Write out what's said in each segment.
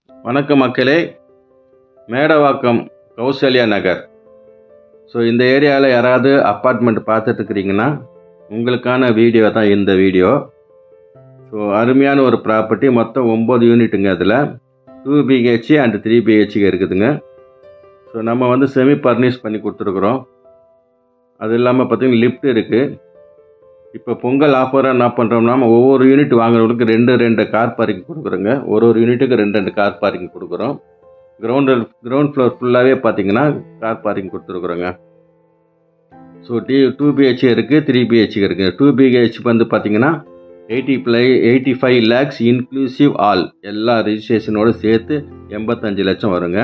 வணக்கம் மக்களே, மேடவாக்கம் கௌசல்யா நகர். ஸோ இந்த ஏரியாவில் யாராவது அப்பார்ட்மெண்ட் பார்த்துட்டு இருக்கிறீங்கன்னா உங்களுக்கான வீடியோ தான் இந்த வீடியோ. ஸோ அருமையான ஒரு ப்ராப்பர்ட்டி, மொத்தம் 9 யூனிட்டுங்க. அதில் 2 BHK அண்ட் 3 BHK இருக்குதுங்க. ஸோ நம்ம செமி பர்னிஷ் பண்ணி கொடுத்துருக்குறோம். அது இல்லாமல் பார்த்திங்கன்னா லிஃப்ட் இருக்குது. இப்போ பொங்கல் ஆஃபராக என்ன பண்ணுறோம்னா, ஒவ்வொரு யூனிட் வாங்குறவங்களுக்கு 2 கார் பார்க்கிங் கொடுக்குறோங்க. ஒரு யூனிட்டுக்கு 2 கார் பார்க்கிங் கொடுக்குறோம். கிரவுண்ட் ஃப்ளோர் ஃபுல்லாகவே பார்த்தீங்கன்னா கார் பார்க்கிங் கொடுத்துருக்குறோங்க. ஸோ 2 BHK இருக்குது, 3 BHK இருக்குது. 2 BHK பார்த்தீங்கன்னா 85 lakhs இன்க்ளூசிவ் ஆல், எல்லா ரிஜிஸ்ட்ரேஷனோடு சேர்த்து 85 லட்சம் வருங்க.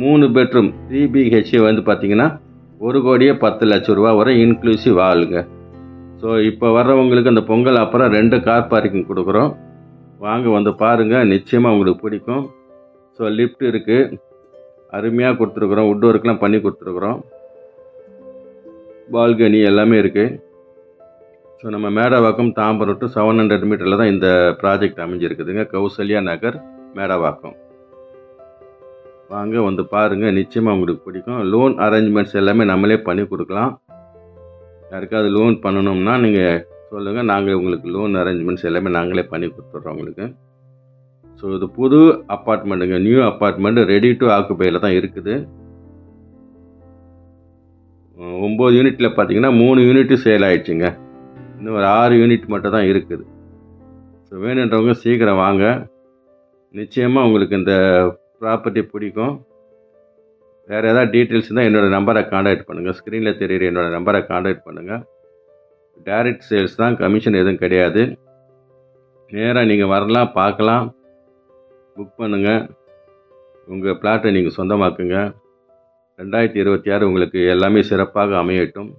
3 பெட்ரூம் 3 BHK பார்த்தீங்கன்னா 1,10,00,000 ரூபா வரை இன்க்ளூசிவ் ஆளுங்க. ஸோ இப்போ வர்றவங்களுக்கு அந்த பொங்கல் அப்புறம் 2 கார் பார்க்கிங் கொடுக்குறோம். வாங்க பாருங்கள், நிச்சயமாக உங்களுக்கு பிடிக்கும். ஸோ லிஃப்ட் இருக்குது, அருமையாக கொடுத்துருக்குறோம். வுட் ஒர்க்லாம் பண்ணி கொடுத்துருக்குறோம். பால்கனி எல்லாமே இருக்குது. ஸோ நம்ம மேடவாக்கம் தாம்பரம் டு 700 மீட்டரில் தான் இந்த ப்ராஜெக்ட் அமைஞ்சிருக்குதுங்க. கௌசல்யா நகர், மேடவாக்கம். வாங்க பாருங்கள், நிச்சயமாக உங்களுக்கு பிடிக்கும். லோன் அரேஞ்ச்மெண்ட்ஸ் எல்லாமே நம்மளே பண்ணி கொடுக்கலாம். யாருக்காவது லோன் பண்ணணும்னா நீங்கள் சொல்லுங்கள், நாங்கள் உங்களுக்கு லோன் அரேஞ்ச்மெண்ட்ஸ் எல்லாமே நாங்களே பண்ணி கொடுத்துட்றோம் உங்களுக்கு. ஸோ இது புது அப்பார்ட்மெண்ட்டுங்க, நியூ அப்பார்ட்மெண்ட், ரெடி டு ஆக்குபையில் தான் இருக்குது. 9 யூனிட்டில் பார்த்தீங்கன்னா 3 யூனிட்டு சேல் ஆகிடுச்சுங்க. இன்னும் ஒரு 6 யூனிட் மட்டும் தான் இருக்குது. ஸோ வேணுன்றவங்க சீக்கிரம் வாங்க, நிச்சயமாக உங்களுக்கு இந்த ப்ராப்பர்ட்டி பிடிக்கும். வேறு ஏதாவது டீட்டெயில்ஸ் இருந்தால் என்னோடய நம்பரை காண்டாக்ட் பண்ணுங்கள். ஸ்க்ரீனில் தெரியுற என்னோடய நம்பரை காண்டாக்ட் பண்ணுங்கள். டைரக்ட் சேல்ஸ் தான், கமிஷன் எதுவும் கிடையாது. நேராக நீங்கள் வரலாம், பார்க்கலாம், புக் பண்ணுங்கள், உங்கள் பிளாட்டை நீங்கள் சொந்தமாக்குங்க. 2026 உங்களுக்கு எல்லாமே சிறப்பாக அமையட்டும்.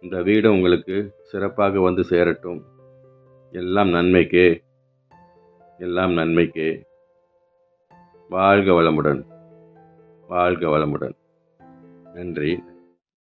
இந்த வீடு உங்களுக்கு சிறப்பாக சேரட்டும். எல்லாம் நன்மைக்கே, எல்லாம் நன்மைக்கே. வாழ்க வளமுடன், வாழ்க வளமுடன். நன்றி.